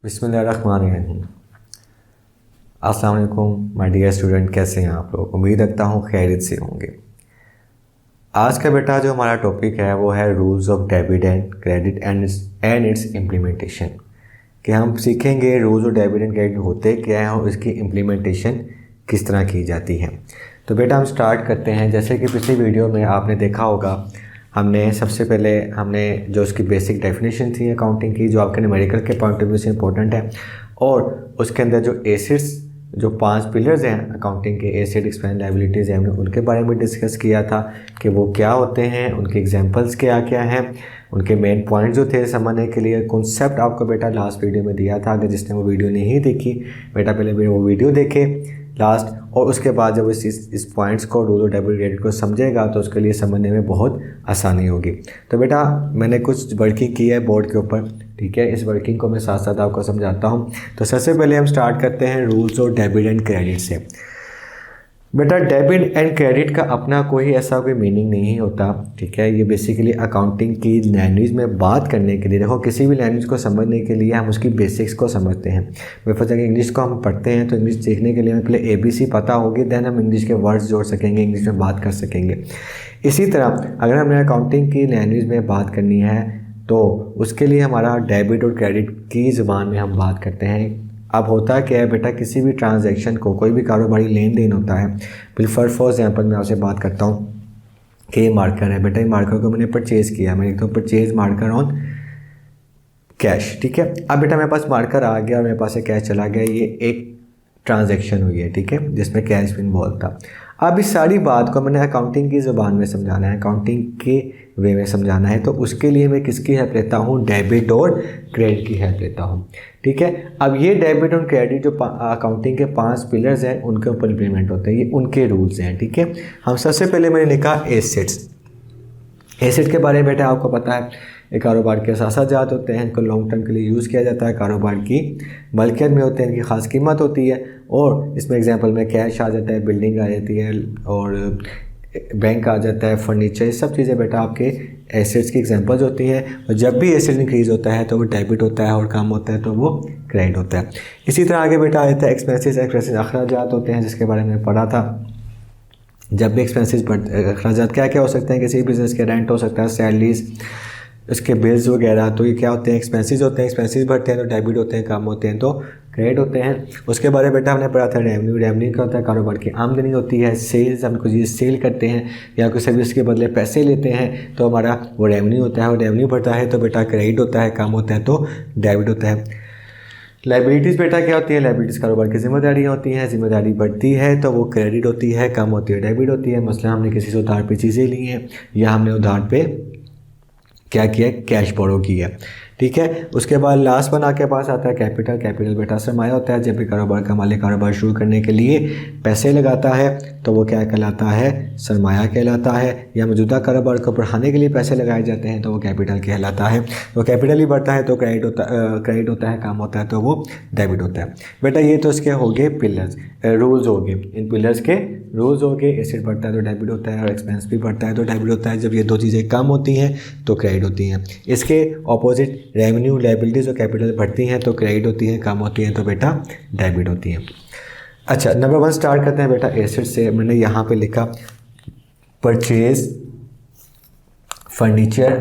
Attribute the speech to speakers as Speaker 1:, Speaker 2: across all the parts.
Speaker 1: बिस्मिल्लाहिर्रहमानिर्रहीम। अस्सलाम वालेकुम माय डियर स्टूडेंट, कैसे हैं आप लोग? उम्मीद रखता हूँ खैरियत से होंगे। आज का बेटा जो हमारा टॉपिक है वो है rules of debit and credit and it's implementation. कि हम सीखेंगे rules of debit and credit होते क्या हैं और इसकी इम्प्लीमेंटेशन किस तरह की जाती है। तो बेटा हम स्टार्ट करते हैं। जैसे कि पिछली वीडियो में आपने देखा होगा, हमने सबसे पहले जो उसकी बेसिक डेफिनेशन थी अकाउंटिंग की, जो आपके न्यूमेरिकल के पॉइंट ऑफ व्यू से इंपॉर्टेंट है, और उसके अंदर जो एसेट्स, जो 5 पिलर्स हैं अकाउंटिंग के, एसेट, एक्सपेंस, लायबिलिटीज़ हैं, हमने उनके बारे में डिस्कस किया था कि वो क्या होते हैं, उनके एग्जांपल्स क्या क्या हैं, उनके मेन पॉइंट जो थे समझने के लिए। कॉन्सेप्ट आपको बेटा लास्ट वीडियो में दिया था। अगर जिसने वो वीडियो नहीं देखी बेटा, पहले वो वीडियो देखे लास्ट, और उसके बाद जब इस पॉइंट्स को, रूल ऑफ डेबिट क्रेडिट को समझेगा तो उसके लिए समझने में बहुत आसानी होगी। तो बेटा मैंने कुछ वर्किंग की है बोर्ड के ऊपर, ठीक है। इस वर्किंग को मैं साथ साथ आपको समझाता हूँ। तो सबसे पहले हम स्टार्ट करते हैं rules of debit and credit से। बेटा डेबिट एंड क्रेडिट का अपना कोई ऐसा कोई मीनिंग नहीं होता, ठीक है। ये बेसिकली अकाउंटिंग की लैंग्वेज में बात करने के लिए, देखो किसी भी लैंग्वेज को समझने के लिए हम उसकी बेसिक्स को समझते हैं। फॉर एग्जाम्पल इंग्लिश को हम पढ़ते हैं तो इंग्लिश सीखने के लिए हमें पहले ABC पता होगी, देन हम इंग्लिश के वर्ड्स जोड़ सकेंगे, इंग्लिश में बात कर सकेंगे। इसी तरह अगर हमने अकाउंटिंग की लैंग्वेज में बात करनी है तो उसके लिए हमारा डेबिट और क्रेडिट की ज़ुबान में हम बात करते हैं। अब होता क्या है बेटा, किसी भी ट्रांजैक्शन को, कोई भी कारोबारी लेन देन होता है, बिल्कुल फॉर एग्जांपल मैं आपसे बात करता हूँ कि ये मार्कर है बेटा, ये मार्कर को मैंने परचेज़ किया, मैं लिखता हूँ परचेज मार्कर ऑन कैश, ठीक है। अब बेटा मेरे पास मार्कर आ गया और मेरे पास से कैश चला गया, ये एक ट्रांजैक्शन हुई है, ठीक है, जिसमें कैश भी इन्वॉल्व था। अब इस सारी बात को मैंने अकाउंटिंग की ज़ुबान में समझाना है, अकाउंटिंग के वे में समझाना है, तो उसके लिए मैं किसकी हेल्प लेता हूँ? डेबिट और क्रेडिट की हेल्प लेता हूँ, ठीक है। अब ये डेबिट और क्रेडिट जो अकाउंटिंग के 5 पिलर्स हैं उनके ऊपर इम्प्लीमेंट होते हैं, ये उनके रूल्स हैं, ठीक है। हम सबसे पहले मैंने लिखा एसेट्स। एसेट के बारे में बेटा आपको पता है, ये कारोबार के साथ जात होते हैं, इनको लॉन्ग टर्म के लिए यूज़ किया जाता है, कारोबार की मलकियत में होते हैं, इनकी ख़ास कीमत होती है, और इसमें एग्जांपल में कैश आ जाता है, बिल्डिंग आ जाती है, और बैंक आ जाता है, फर्नीचर, सब चीज़ें बेटा आपके एसेट्स की एग्जांपल्स होती हैं। और जब भी एसेट इंक्रीज़ होता है तो वो डेबिट होता है, और कम होता है तो वो क्रेडिट होता है। इसी तरह आगे बेटा आ जाता है एक्सपेंसेस। अखराजात होते हैं जिसके बारे में पढ़ा था। जब भी एक्सपेंसेस अखराजात क्या क्या हो सकते हैं, किसी बिज़नेस के रेंट हो सकता है, सैलरीज, उसके बिल्स वगैरह, तो ये क्या होते हैं? एक्सपेंसेस होते हैं। एक्सपेंसेस बढ़ते हैं तो डेबिट होते हैं, कम होते हैं तो क्रेडिट होते हैं। उसके बारे में बेटा हमने पढ़ा था रेवेन्यू। रेवेन्यू क्या होता है? कारोबार की आमदनी होती है। सेल्स, हम कुछ चीज़ सेल करते हैं या कोई सर्विस के बदले पैसे लेते हैं तो हमारा वो रेवेन्यू होता है, और रेवेन्यू बढ़ता है तो बेटा क्रेडिट होता है, कम होता है तो डेबिट होता है। लाइबिलिटीज़ बेटा क्या होती है? लाइबिलिटीज़ कारोबार की जिम्मेदारियाँ होती हैं। जिम्मेदारी बढ़ती है तो वो क्रेडिट होती है, कम होती है डेबिट होती है। मसला हमने किसी से उधार पे चीज़ें ली हैं या हमने उधार पे क्या किया? कैश बोरो किया, ठीक है। उसके बाद लास्ट वन आपके पास आता है कैपिटल। कैपिटल बेटा सरमाया होता है। जब भी कारोबार का मालिक कारोबार शुरू करने के लिए पैसे लगाता है तो वो क्या कहलाता है? सरमाया कहलाता है। या मौजूदा कारोबार को बढ़ाने के लिए पैसे लगाए जाते हैं तो वो कैपिटल कहलाता है। तो कैपिटल ही बढ़ता है तो क्रेडिट होता है, काम होता है तो वो डेबिट होता है। बेटा ये तो इसके हो गए पिलर्स, रूल्स हो गए। इन पिलर्स के रूल्स हो गए। एसेट बढ़ता है तो डेबिट होता है, और एक्सपेंस भी बढ़ता है तो डेबिट होता है। जब ये दो चीज़ें कम होती हैं तो क्रेडिट होती हैं। इसके ऑपोजिट रेवेन्यू, लायबिलिटीज़ और कैपिटल बढ़ती हैं तो क्रेडिट होती हैं, कम होती हैं तो बेटा डेबिट होती हैं। अच्छा, नंबर 1 स्टार्ट करते हैं बेटा एसेट से। मैंने यहाँ पे लिखा purchase furniture,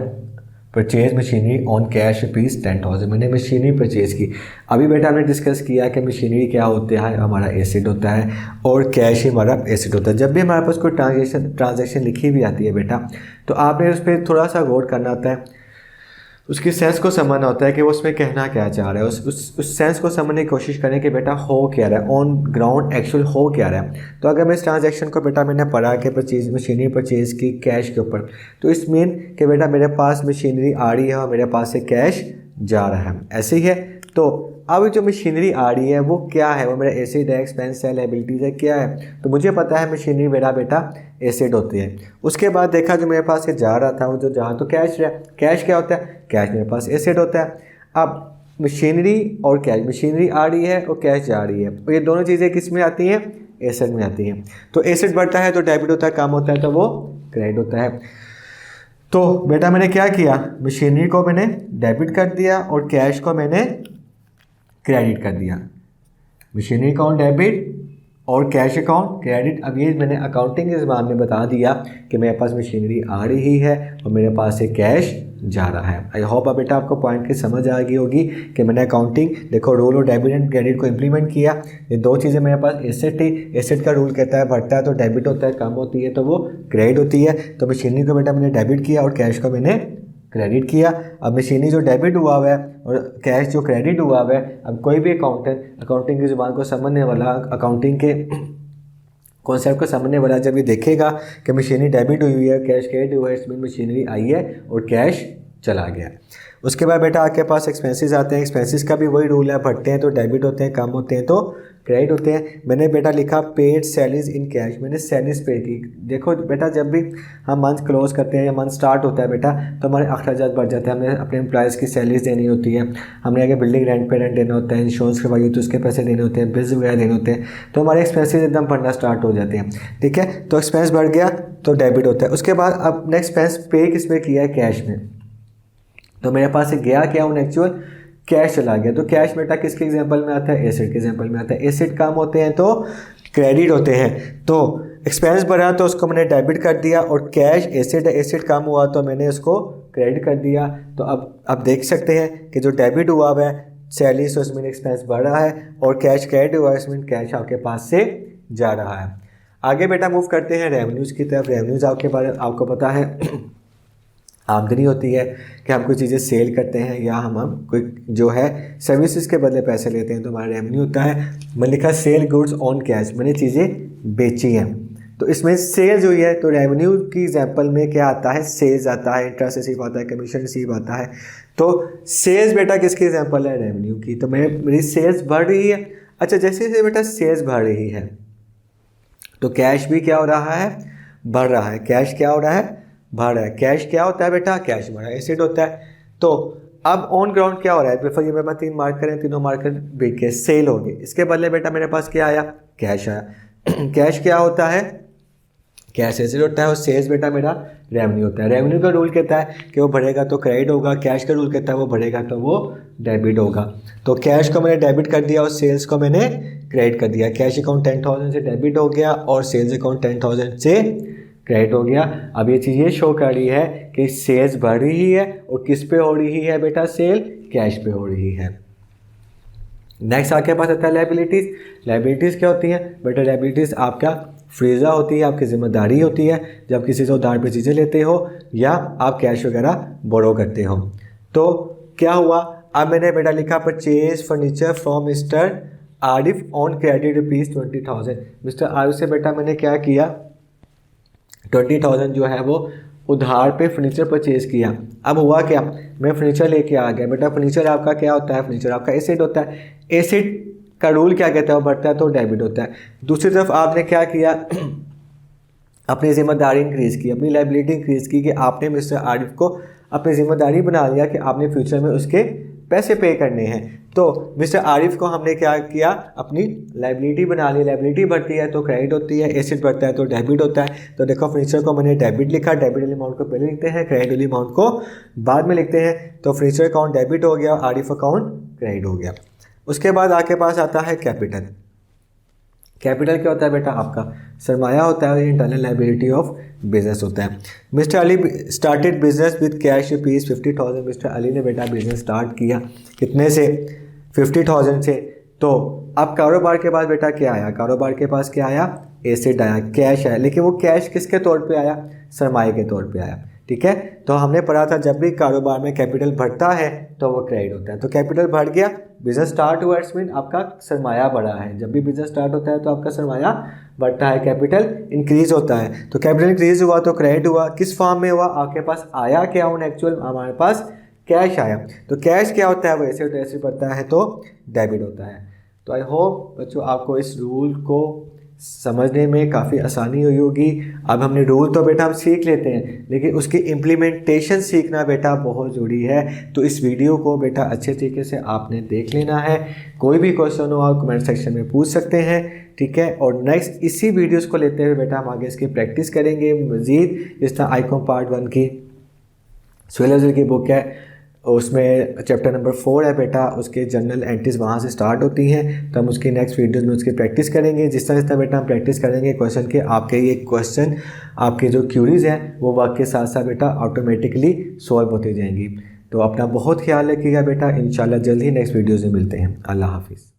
Speaker 1: purchase machinery on cash ₹10,000। मैंने मशीनरी परचेज की। अभी बेटा हमने डिस्कस किया कि मशीनरी क्या होता है? हमारा एसेट होता है, और कैश ही हमारा एसेट होता है। जब भी हमारे पास कोई ट्रांजेक्शन लिखी हुई आती है बेटा, तो आपने उस पर थोड़ा सा गौर करना होता है, उसकी सेंस को समझना होता है कि वो उसमें कहना क्या चाह रहा है। उस सेंस को समझने की कोशिश करें कि बेटा हो क्या रहा है, ऑन ग्राउंड एक्चुअल हो क्या रहा है। तो अगर मैं इस ट्रांजैक्शन को बेटा मैंने पढ़ा कि मशीनरी परचेज की कैश के ऊपर, तो इस मीन कि बेटा मेरे पास मशीनरी आ रही है और मेरे पास से कैश जा रहा है, ऐसे ही है। तो अब जो मशीनरी आ रही है वो क्या है? वो मेरा एसेट है, एक्सपेंस है, लायबिलिटीज़ है, क्या है? तो मुझे पता है मशीनरी मेरा बेटा एसेट होती है। उसके बाद देखा जो मेरे पास से जा रहा था, वो जो जहाँ तो कैश रहा। कैश क्या होता है? कैश मेरे पास एसेट होता है। अब मशीनरी और कैश, मशीनरी आ रही है और कैश जा रही है, और ये दोनों चीज़ें किस में आती हैं? एसेट में आती हैं। तो एसेट बढ़ता है तो डेबिट होता है, कम होता है तो वो क्रेडिट होता है। तो बेटा मैंने क्या किया? मशीनरी को मैंने डेबिट कर दिया और कैश को मैंने क्रेडिट कर दिया। मशीनरी अकाउंट डेबिट और कैश अकाउंट क्रेडिट। अब ये मैंने अकाउंटिंग के ज़बान में बता दिया कि मेरे पास मशीनरी आ रही है और मेरे पास से कैश जा रहा है। आई होप अब बेटा आपको पॉइंट की समझ आ गई होगी कि मैंने अकाउंटिंग देखो रूल और डेबिट एंड क्रेडिट को इम्प्लीमेंट किया। ये दो चीज़ें मेरे पास एसेट थी, एसेट का रूल कहता है बढ़ता है तो डेबिट होता है, कम होती है तो वो क्रेडिट होती है। तो मशीनरी को बेटा मैंने डेबिट किया और कैश को मैंने क्रेडिट किया। अब मशीनरी जो डेबिट हुआ हुआ है और कैश जो क्रेडिट हुआ हुआ है, अब कोई भी अकाउंटेंट अकाउंटिंग की ज़ुबान को समझने वाला, अकाउंटिंग के कॉन्सेप्ट को समझने वाला जब ये देखेगा कि मशीनरी डेबिट हुई है, कैश क्रेडिट हुआ है, इसमें मशीनरी आई है और कैश चला गया। उसके बाद बेटा आपके पास एक्सपेंसेस आते हैं। एक्सपेंसेस का भी वही रूल है, बढ़ते हैं तो डेबिट होते हैं, कम होते हैं तो क्रेडिट होते हैं। मैंने बेटा लिखा पेड सैलरीज इन कैश, मैंने सैलरीज पे की। देखो बेटा जब भी हम मंथ क्लोज करते हैं या मंथ स्टार्ट होता है बेटा तो हमारे अखराजात बढ़ जाते हैं। हमें अपने एम्प्लॉयज़ की सैलरीज देनी होती है, हमने आगे बिल्डिंग रेंट पे रेंट देना होता है, इंश्योरेंस करवाई होती है उसके पैसे देने होते हैं, बिल्स वगैरह देने होते हैं, तो हमारे एक्सपेंसेस एकदम बढ़ना स्टार्ट हो जाते हैं। ठीक है, तो एक्सपेंस बढ़ गया तो डेबिट होता है। उसके बाद अब नेक्स्ट एक्सपेंस पे किस में किया है, कैश में। तो मेरे पास से गया क्या हूँ एक्चुअल कैश चला गया। तो कैश बेटा किसके एग्जांपल में आता है, एसेट के एग्जांपल में आता है। एसेट कम होते हैं तो क्रेडिट होते हैं। तो एक्सपेंस बढ़ा तो उसको मैंने डेबिट कर दिया और कैश एसेट है, एसेट कम हुआ तो मैंने उसको क्रेडिट कर दिया। तो अब देख सकते हैं कि जो डेबिट हुआ है सैलरी से उसमें एक्सपेंस बढ़ रहा है और कैश क्रेडिट हुआ है इसमें कैश आपके पास से जा रहा है। आगे बेटा मूव करते हैं रेवेन्यूज़ की तरफ। रेवेन्यूज़ आपको पता है आमदनी होती है कि हम कोई चीज़ें सेल करते हैं या हम कोई जो है सर्विसेज के बदले पैसे लेते हैं तो हमारा रेवेन्यू होता है। मैंने लिखा सेल गुड्स ऑन कैश, मैंने चीज़ें बेची हैं तो इसमें सेल्स हुई है। तो रेवेन्यू की एग्जांपल में क्या आता है, सेल्स आता है, इंटरेस्ट रिसीव आता है, कमीशन रिसीव आता है। तो सेल्स बेटा किसकी एग्जांपल है, रेवेन्यू की। तो मेरी सेल्स बढ़ रही है। अच्छा, जैसे जैसे बेटा सेल्स बढ़ रही है तो कैश भी क्या हो रहा है, बढ़ रहा है। कैश क्या हो रहा है, बढ़ रहा है। कैश क्या होता है बेटा, कैश बढ़ा है, एसेट होता है। तो अब ऑन ग्राउंड क्या हो रहा है, बिफोर ये मेरे पास 3 मार्कर हैं, तीनों मार्कर बिक के सेल हो गए। इसके बदले बेटा मेरे पास क्या आया, कैश आया। कैश क्या होता है, कैश एसेट होता है और सेल्स बेटा मेरा रेवेन्यू होता है। रेवेन्यू का रूल कहता है कि वो बढ़ेगा तो क्रेडिट होगा, कैश का रूल कहता है वो बढ़ेगा तो वो डेबिट होगा। तो कैश को मैंने डेबिट कर दिया और सेल्स को मैंने क्रेडिट कर दिया। कैश अकाउंट 10,000 से डेबिट हो गया और सेल्स अकाउंट 10,000 से क्रेडिट हो गया। अब ये चीज़ ये शो कर रही है कि सेल्स बढ़ रही है और किस पे हो रही है बेटा, सेल कैश पे हो रही है। नेक्स्ट आपके पास आता है लायबिलिटीज़। लायबिलिटीज़ क्या होती हैं बेटा, लायबिलिटीज़ आपका फ्रीज़ा होती है, आपकी जिम्मेदारी होती है जब किसी से उधार पे चीज़ें लेते हो या आप कैश वगैरह बोरो करते हो। तो क्या हुआ, अब मैंने बेटा लिखा purchase furniture from mister Arif on credit ₹20,000। Mister Arif से बेटा मैंने क्या किया, 20,000 जो है वो उधार पे फर्नीचर परचेज़ किया। अब हुआ क्या, मैं फर्नीचर लेके आ गया। बेटा फर्नीचर आपका क्या होता है, फर्नीचर आपका एसेट होता है। एसेट का रूल क्या कहता है, वो बढ़ता है तो डेबिट होता है। दूसरी तरफ आपने क्या किया, अपनी जिम्मेदारी इंक्रीज़ की, अपनी लायबिलिटी इंक्रीज़ की कि आपने मिस्टर आरिफ को अपनी जिम्मेदारी बना लिया कि आपने फ्यूचर में उसके पैसे पे करने हैं। तो मिस्टर आरिफ को हमने क्या किया, अपनी लायबिलिटी बना ली। लायबिलिटी बढ़ती है तो क्रेडिट होती है, एसेट बढ़ता है तो डेबिट होता है। तो देखो फर्नीचर को मैंने डेबिट लिखा, डेबिट वाली अमाउंट को पहले लिखते हैं, क्रेडिट वाली अमाउंट को बाद में लिखते हैं। तो फर्नीचर अकाउंट डेबिट हो गया, आरिफ अकाउंट क्रेडिट हो गया। उसके बाद आपके पास आता है कैपिटल। कैपिटल क्या होता है बेटा, आपका सरमाया होता है, इंटरनल लायबिलिटी ऑफ बिजनेस होता है। Mister Ali started business with cash ₹50,000। Mister Ali ने बेटा बिजनेस स्टार्ट किया कितने से, 50,000 से। तो अब कारोबार के पास बेटा क्या आया, कारोबार के पास क्या आया, एसेट आया, कैश आया। लेकिन वो कैश किसके तौर पे आया, सरमाए के तौर पे आया। ठीक है, तो हमने पढ़ा था जब भी कारोबार में कैपिटल बढ़ता है तो वो क्रेडिट होता है। तो कैपिटल बढ़ गया, बिजनेस स्टार्ट हुआ, इट्स मीन आपका सरमाया बढ़ा है। जब भी बिजनेस स्टार्ट होता है तो आपका सरमाया बढ़ता है, कैपिटल इंक्रीज होता है। तो कैपिटल इंक्रीज हुआ तो क्रेडिट हुआ। किस फॉर्म में हुआ, आपके पास आया क्या उन एक्चुअल, हमारे पास कैश आया। तो कैश क्या होता है, वो एसेट, एसेट बढ़ता है तो डेबिट होता है। तो आई होप बच्चों आपको इस रूल को समझने में काफ़ी आसानी हुई होगी। अब हमने रूल तो बेटा हम सीख लेते हैं लेकिन उसकी इम्प्लीमेंटेशन सीखना बेटा बहुत ज़रूरी है। तो इस वीडियो को बेटा अच्छे तरीके से आपने देख लेना है। कोई भी क्वेश्चन हो आप कमेंट सेक्शन में पूछ सकते हैं, ठीक है। और नेक्स्ट इसी वीडियोस को लेते हुए बेटा हम आगे इसकी प्रैक्टिस करेंगे मज़ीद। इस तरह आईकॉम पार्ट 1 की 16 की बुक है उसमें चैप्टर नंबर 4 है बेटा, उसके जनरल एंट्रीज वहाँ से स्टार्ट होती हैं। तो हम उसकी नेक्स्ट वीडियोज़ में उसकी प्रैक्टिस करेंगे। जिस तरह से बेटा हम प्रैक्टिस करेंगे क्वेश्चन के, आपके ये क्वेश्चन, आपके जो क्यूरीज़ हैं वो वक्त के साथ साथ बेटा ऑटोमेटिकली सॉल्व होती जाएंगी। तो अपना बहुत ख्याल रखिएगा बेटा, इंशाल्लाह जल्द ही नेक्स्ट वीडियोज़ में मिलते हैं। अल्लाह हाफिज़।